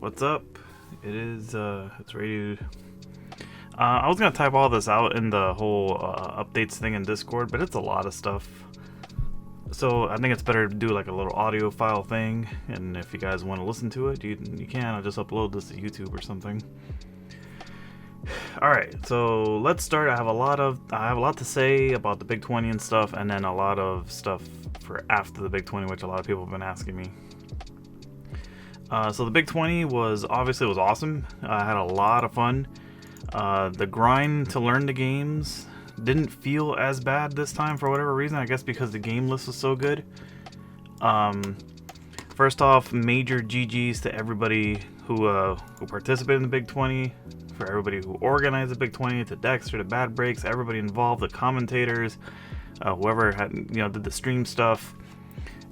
What's up? It's ready. I was gonna type all this out in the whole updates thing in Discord, but it's a lot of stuff. So I think it's better to do like a little audio file thing, and if you guys want to listen to it, you can. I'll just upload this to YouTube or something. All right, so let's start. I have a lot to say about the Big 20 and stuff, and then a lot of stuff for after the Big 20, which a lot of people have been asking me. So the Big 20 was awesome. I had a lot of fun. The grind to learn the games didn't feel as bad this time for whatever reason. I guess because the game list was so good. First off, major GGs to everybody who participated in the Big 20, for everybody who organized the Big 20, to Dexter, to Bad Breaks, everybody involved, the commentators, whoever had did the stream stuff.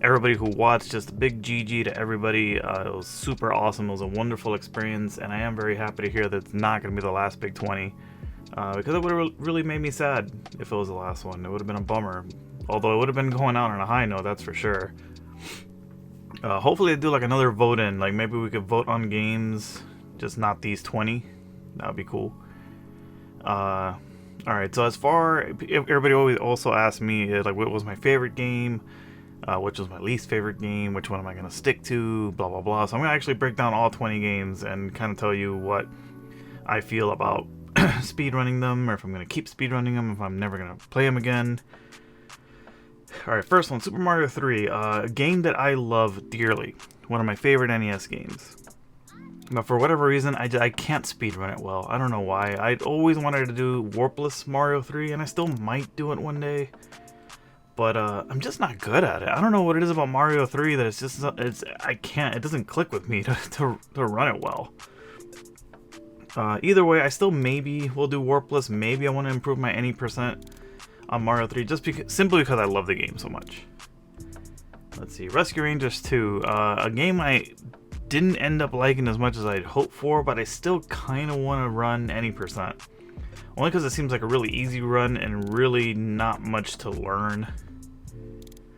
Everybody who watched, just a big GG to everybody. It was super awesome. It was a wonderful experience, and I am very happy to hear that it's not going to be the last Big 20, because it would have really made me sad if it was the last one. It would have been a bummer, although it would have been going out on a high note, that's for sure. Hopefully they do like another vote in, like maybe we could vote on games, just not these 20. That would be cool. Alright, so as far, everybody always also asks me, like, what was my favorite game? Which was my least favorite game, which one am I going to stick to, blah blah blah. So I'm going to actually break down all 20 games and kind of tell you what I feel about speedrunning them, or if I'm going to keep speedrunning them, if I'm never going to play them again. Alright, first one, Super Mario 3, a game that I love dearly, one of my favorite NES games. But for whatever reason, I can't speedrun it well. I don't know why. I'd always wanted to do Warpless Mario 3, and I still might do it one day. But I'm just not good at it. I don't know what it is about Mario 3 that it doesn't click with me to run it well. Either way, I still maybe will do Warpless. Maybe I want to improve my any percent on Mario 3 simply because I love the game so much. Let's see, Rescue Rangers 2, a game I didn't end up liking as much as I'd hoped for, but I still kind of want to run any percent. Only because it seems like a really easy run and really not much to learn.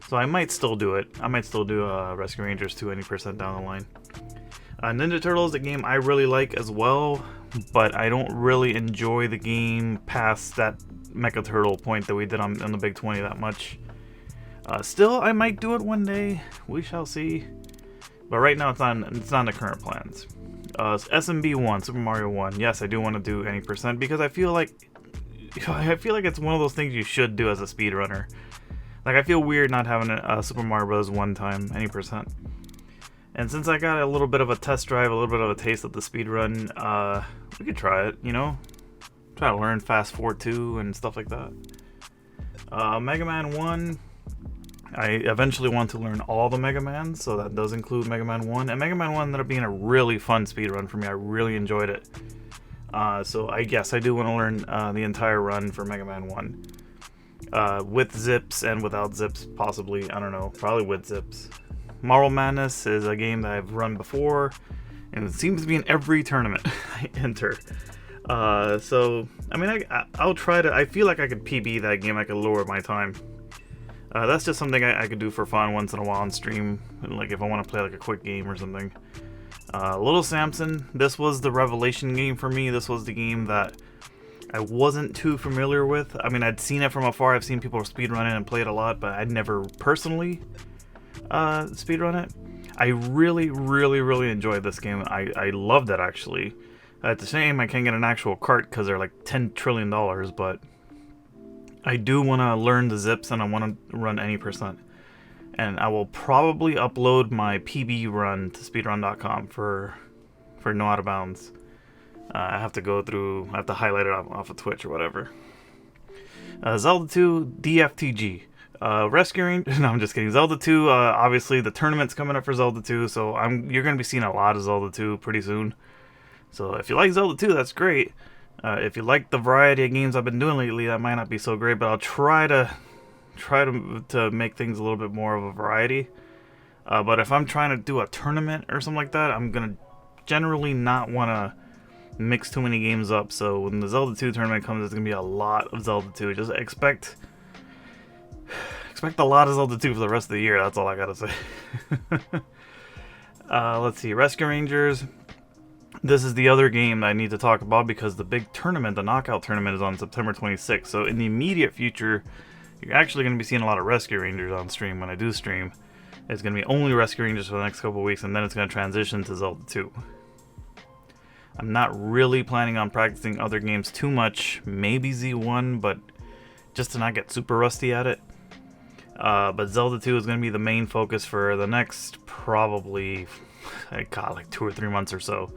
So I might still do it. I might still do Rescue Rangers 2 any percent down the line. Ninja Turtles, a game I really like as well, but I don't really enjoy the game past that Mecha Turtle point that we did on the Big 20 that much. Still, I might do it one day. We shall see. But right now, it's on the current plans. SMB 1, Super Mario 1. Yes, I do want to do any percent because I feel like it's one of those things you should do as a speedrunner. Like, I feel weird not having a Super Mario Bros. One time any percent. And since I got a little bit of a test drive, a little bit of a taste of the speedrun, we could try it, Try to learn Fast Forward 2 and stuff like that. Mega Man 1. I eventually want to learn all the Mega Mans, so that does include Mega Man 1. And Mega Man 1 ended up being a really fun speedrun for me. I really enjoyed it. So I guess I do want to learn the entire run for Mega Man 1. With zips and without zips, possibly. I don't know. Probably with zips. Marble Madness is a game that I've run before, and it seems to be in every tournament I enter. So, I mean, I'll try to... I feel like I could PB that game. I could lower my time. That's just something I could do for fun once in a while on stream, like if I want to play like a quick game or something. Little Samson, this was the revelation game for me. This was the game that I wasn't too familiar with. I mean, I'd seen it from afar. I've seen people speedrun it and play it a lot, but I'd never personally speedrun it. I really, really, really enjoyed this game. I loved it, actually. It's a shame I can't get an actual cart because they're like $10 trillion, but I do want to learn the zips and I want to run any percent. And I will probably upload my PB run to speedrun.com for No Out of Bounds. I have to highlight it off of Twitch or whatever. Zelda 2 DFTG. Rescue Rangers. No, I'm just kidding. Zelda 2, obviously the tournament's coming up for Zelda 2, so you're going to be seeing a lot of Zelda 2 pretty soon. So if you like Zelda 2, that's great. If you like the variety of games I've been doing lately, that might not be so great, but I'll try to make things a little bit more of a variety. But if I'm trying to do a tournament or something like that, I'm gonna generally not want to mix too many games up. So when the Zelda 2 tournament comes, there's gonna be a lot of Zelda 2. Just expect a lot of Zelda 2 for the rest of the year. That's all I gotta say. Let's see, Rescue Rangers. This is the other game that I need to talk about because the big tournament, the knockout tournament, is on September 26th. So in the immediate future, you're actually going to be seeing a lot of Rescue Rangers on stream when I do stream. It's going to be only Rescue Rangers for the next couple of weeks, and then it's going to transition to Zelda 2. I'm not really planning on practicing other games too much. Maybe Z1, but just to not get super rusty at it. But Zelda 2 is going to be the main focus for the next probably, God, like 2 or 3 months or so.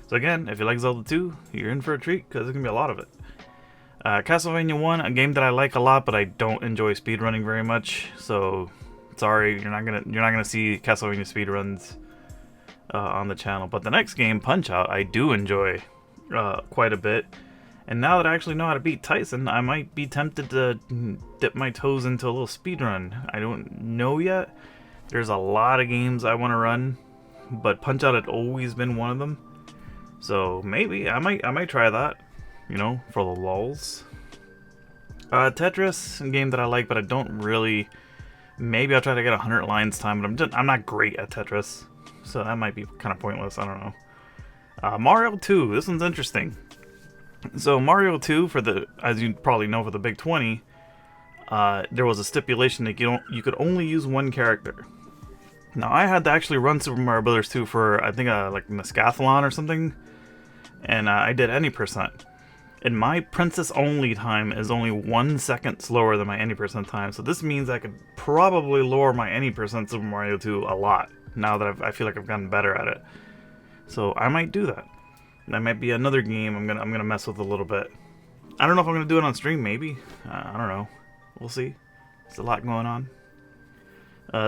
So again, if you like Zelda 2, you're in for a treat because there's going to be a lot of it. Castlevania 1, a game that I like a lot, but I don't enjoy speedrunning very much. So sorry, you're not gonna see Castlevania speedruns on the channel. But the next game, Punch-Out, I do enjoy quite a bit. And now that I actually know how to beat Tyson, I might be tempted to dip my toes into a little speedrun. I don't know yet. There's a lot of games I want to run, but Punch-Out had always been one of them. So maybe I might try that, you know, for the lulz. Tetris, a game that I like, but I don't really. Maybe I'll try to get 100 lines time, but I'm not great at Tetris, so that might be kind of pointless. I don't know. Mario 2. This one's interesting. So Mario 2, as you probably know, for the Big 20, there was a stipulation that you could only use one character. Now I had to actually run Super Mario Bros. 2 for I think like Nescathlon or something, and I did any percent. And my princess only time is only 1 second slower than my any percent time, so this means I could probably lower my any percent Super Mario 2 a lot now that I feel like I've gotten better at it. So I might do that. That might be another game I'm gonna mess with a little bit. I don't know if I'm gonna do it on stream. Maybe I don't know. We'll see. There's a lot going on.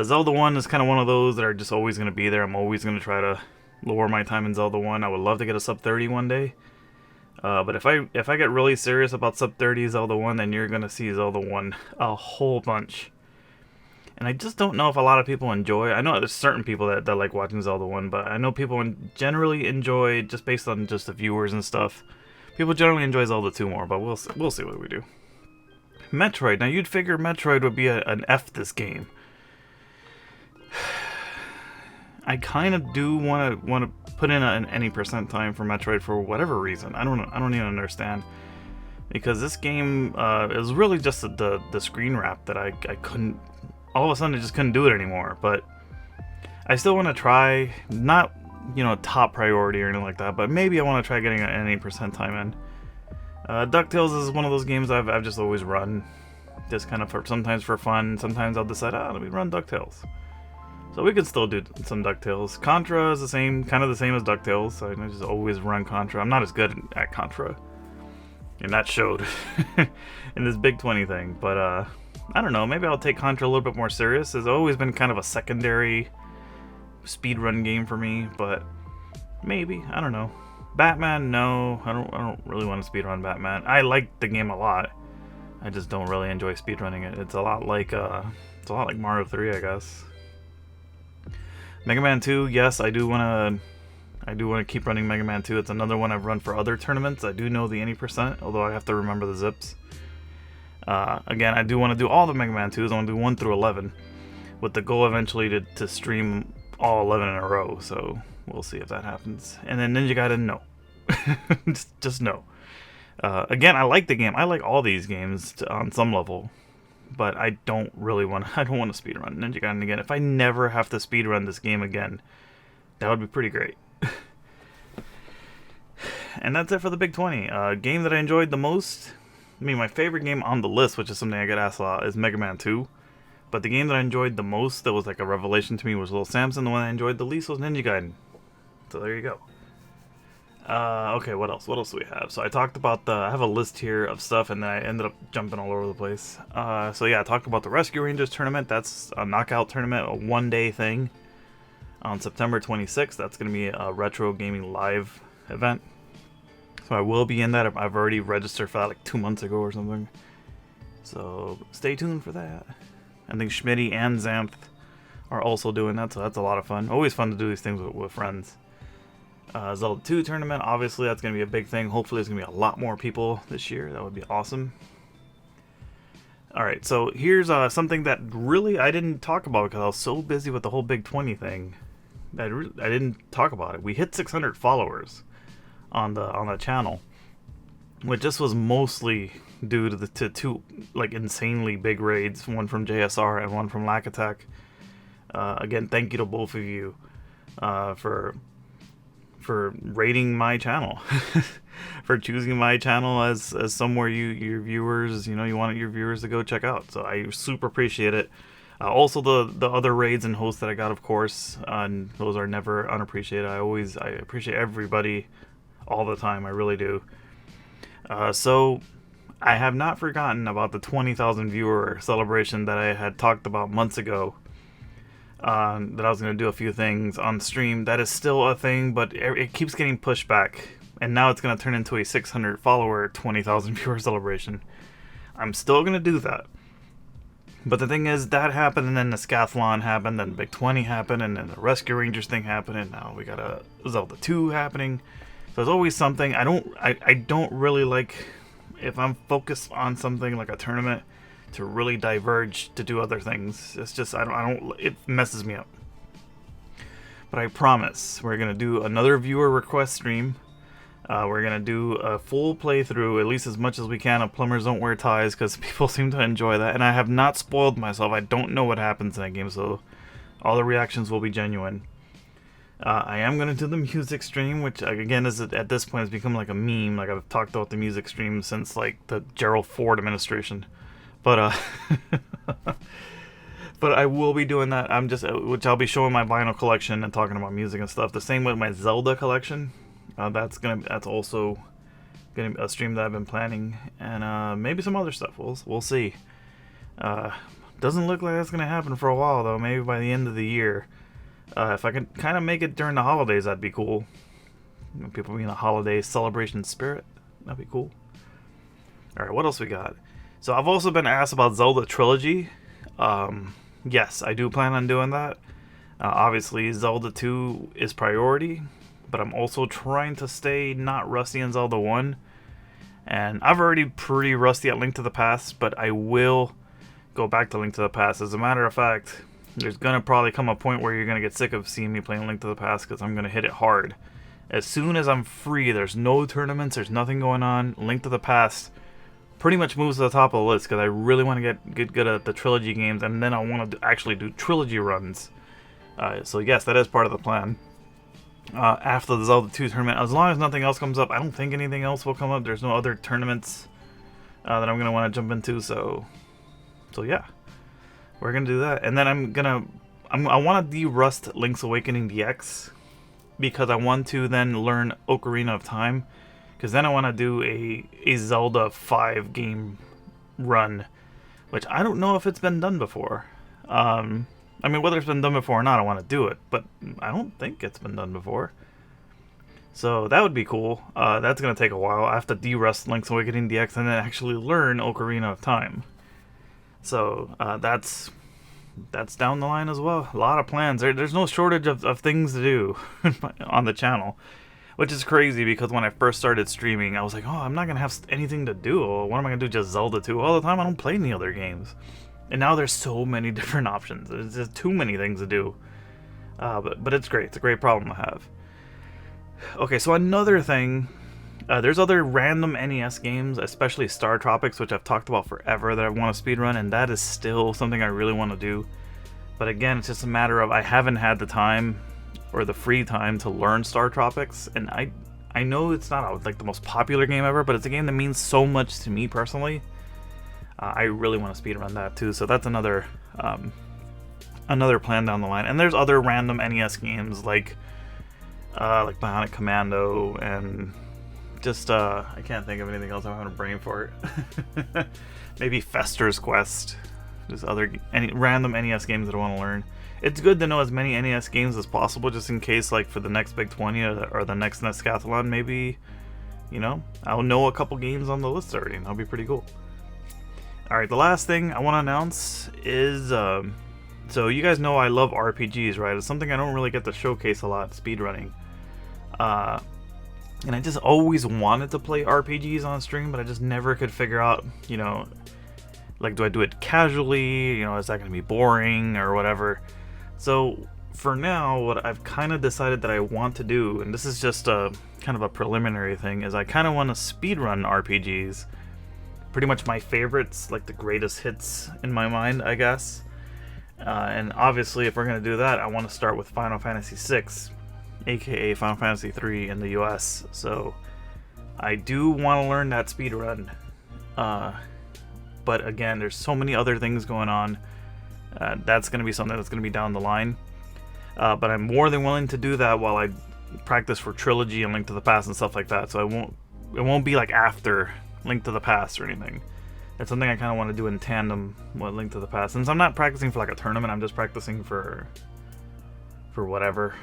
Zelda 1 is kind of one of those that are just always gonna be there. I'm always gonna try to lower my time in Zelda 1. I would love to get a sub 30 one day. But if I get really serious about sub 30 Zelda 1, then you're gonna see Zelda 1 a whole bunch. And I just don't know if a lot of people enjoy. I know there's certain people that like watching Zelda 1, but I know people generally enjoy, just based on just the viewers and stuff, people generally enjoy Zelda 2 more, but we'll see what we do. Metroid. Now you'd figure Metroid would be an F this game. I kind of do want to put in an any percent time for Metroid for whatever reason. I don't even understand. Because this game it was really just the screen wrap that I couldn't. All of a sudden I just couldn't do it anymore. But I still want to try, not top priority or anything like that, but maybe I want to try getting an any percent time in. DuckTales is one of those games I've just always run, just kind of sometimes for fun. Sometimes I'll decide, let me run DuckTales. So we could still do some DuckTales. Contra is kind of the same as DuckTales. So I just always run Contra. I'm not as good at Contra, and that showed in this Big 20 thing. But I don't know. Maybe I'll take Contra a little bit more serious. It's always been kind of a secondary speedrun game for me, but maybe, I don't know. Batman, no, I don't really want to speedrun Batman. I like the game a lot. I just don't really enjoy speedrunning it. It's a lot like Mario 3, I guess. Mega Man 2, yes, I do want to keep running Mega Man 2. It's another one I've run for other tournaments. I do know the any percent, although I have to remember the zips. Again, I do want to do all the Mega Man 2s. I want to do 1 through 11, with the goal eventually to stream all 11 in a row. So we'll see if that happens. And then Ninja Gaiden, no. just no. Again, I like the game. I like all these games on some level. But I don't want to speedrun Ninja Gaiden again. If I never have to speedrun this game again, that would be pretty great. And that's it for the Big 20. Game that I enjoyed the most, my favorite game on the list, which is something I get asked a lot, is Mega Man 2. But the game that I enjoyed the most, that was like a revelation to me, was Little Samson. The one I enjoyed the least was Ninja Gaiden. So there you go. Okay, what else? What else do we have? So I talked about I have a list here of stuff, and then I ended up jumping all over the place. So yeah, I talked about the Rescue Rangers tournament. That's a knockout tournament, a one-day thing on September 26th. That's going to be a Retro Gaming Live event. So I will be in that. I've already registered for that like 2 months ago or something. So stay tuned for that. I think Schmitty and Xanth are also doing that, so that's a lot of fun. Always fun to do these things with friends. Zelda 2 tournament, obviously that's going to be a big thing. Hopefully there's going to be a lot more people this year. That would be awesome. Alright, so here's something that really I didn't talk about because I was so busy with the whole Big 20 thing. I didn't talk about it. We hit 600 followers. on the channel, which just was mostly due to to two like insanely big raids, one from JSR and one from Lack Attack. Again, thank you to both of you for rating my channel, for choosing my channel as somewhere your viewers, you wanted your viewers to go check out. So I super appreciate it. Also the other raids and hosts that I got, of course, and those are never unappreciated. I appreciate everybody all the time. I really do. So I have not forgotten about the 20,000 viewer celebration that I had talked about months ago. That I was going to do a few things on stream. That is still a thing, but it keeps getting pushed back. And now it's going to turn into a 600 follower, 20,000 viewer celebration. I'm still going to do that. But the thing is, that happened, and then the Scathlon happened, then Big 20 happened, and then the Rescue Rangers thing happened, and now we got a Zelda 2 happening. So there's always something. I don't really like, if I'm focused on something like a tournament, to really diverge to do other things. It's just, it messes me up. But I promise, we're gonna do another viewer request stream. We're gonna do a full playthrough, at least as much as we can, of Plumbers Don't Wear Ties, because people seem to enjoy that, and I have not spoiled myself. I don't know what happens in that game, so all the reactions will be genuine. I am gonna do the music stream, which again is at this point has become like a meme. Like, I've talked about the music stream since like the Gerald Ford administration. But but I will be doing that. Which I'll be showing my vinyl collection and talking about music and stuff. The same with my Zelda collection. That's also gonna be a stream that I've been planning, and maybe some other stuff. We'll see. Doesn't look like that's gonna happen for a while though. Maybe by the end of the year. If I can kind of make it during the holidays, that'd be cool. People be in a holiday celebration spirit. That'd be cool. All right, what else we got? So I've also been asked about Zelda Trilogy. Yes, I do plan on doing that. Obviously, Zelda 2 is priority, but I'm also trying to stay not rusty in Zelda 1. And I've already pretty rusty at Link to the Past, but I will go back to Link to the Past. As a matter of fact, there's going to probably come a point where you're going to get sick of seeing me playing Link to the Past, because I'm going to hit it hard. As soon as I'm free, there's no tournaments, there's nothing going on, Link to the Past pretty much moves to the top of the list, because I really want to get good at the trilogy games, and then I want to actually do trilogy runs. So yes, that is part of the plan. After the Zelda 2 tournament, as long as nothing else comes up, I don't think anything else will come up. There's no other tournaments that I'm going to want to jump into, so yeah. We're going to do that. And then I want to de-rust Link's Awakening DX, because I want to then learn Ocarina of Time. Because then I want to do a Zelda 5 game run, which I don't know if it's been done before. I mean, whether it's been done before or not, I want to do it, but I don't think it's been done before. So that would be cool. That's going to take a while. I have to de-rust Link's Awakening DX and then actually learn Ocarina of Time. So that's down the line as well. A lot of plans. There's no shortage of things to do on the channel. Which is crazy, because when I first started streaming, I was like, oh, I'm not going to have anything to do. What am I going to do, just Zelda 2 all the time? I don't play any other games. And now there's so many different options. There's just too many things to do. But it's great. It's a great problem to have. Okay, so another thing. There's other random NES games, especially Star Tropics, which I've talked about forever, that I want to speedrun, and that is still something I really want to do. But again, it's just a matter of I haven't had the time or the free time to learn Star Tropics, and I know it's not like the most popular game ever, but it's a game that means so much to me personally. I really want to speedrun that too, so that's another plan down the line. And there's other random NES games like Bionic Commando, and just I can't think of anything else. I'm having a brain fart. Maybe Fester's Quest. Just any random NES games that I want to learn. It's good to know as many NES games as possible, just in case, like, for the next Big 20 or the next Nescathlon, maybe, I'll know a couple games on the list already, and that'll be pretty cool. Alright, the last thing I want to announce is, so you guys know I love RPGs, right? It's something I don't really get to showcase a lot, speedrunning. And I just always wanted to play RPGs on stream, but I just never could figure out, like, do I do it casually? Is that going to be boring or whatever? So for now, what I've kind of decided that I want to do, and this is just a kind of a preliminary thing, is I kind of want to speedrun RPGs. Pretty much my favorites, like the greatest hits in my mind, I guess. And obviously, if we're going to do that, I want to start with Final Fantasy VI, aka Final Fantasy III in the US. So I do want to learn that speedrun. But again, there's so many other things going on. That's going to be something that's going to be down the line. But I'm more than willing to do that while I practice for Trilogy and Link to the Past and stuff like that. So it won't be like after Link to the Past or anything. It's something I kind of want to do in tandem with Link to the Past. Since I'm not practicing for like a tournament, I'm just practicing for whatever.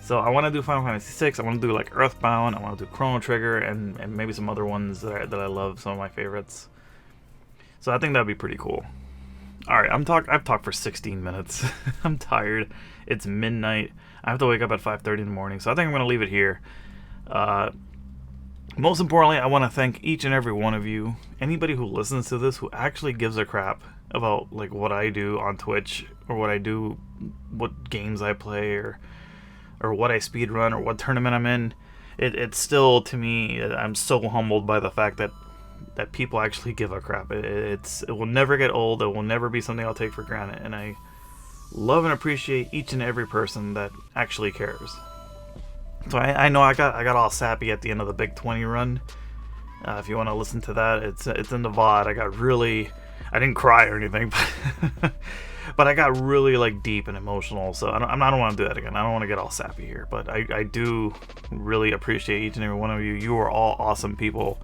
So I want to do Final Fantasy VI. I want to do like Earthbound. I want to do Chrono Trigger and maybe some other ones that I love. Some of my favorites. So I think that'd be pretty cool. All right, I've talked for 16 minutes. I'm tired. It's midnight. I have to wake up at 5:30 in the morning. So I think I'm gonna leave it here. Most importantly, I want to thank each and every one of you. Anybody who listens to this who actually gives a crap about like what I do on Twitch or what I do, what games I play or what I speedrun or what tournament I'm in. It's still, to me, I'm so humbled by the fact that people actually give a crap. It will never get old. It will never be something I'll take for granted. And I love and appreciate each and every person that actually cares. So I know I got all sappy at the end of the Big 20 run. If you want to listen to that, it's in the VOD. I didn't cry or anything, but I got really like deep and emotional. So I don't want to do that again. I don't want to get all sappy here. But I do really appreciate each and every one of you. You are all awesome people,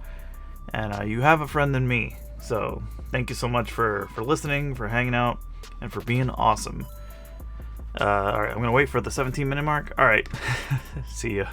and you have a friend in me. So thank you so much for listening, for hanging out, and for being awesome. Alright, I'm gonna wait for the 17-minute mark. Alright, see ya.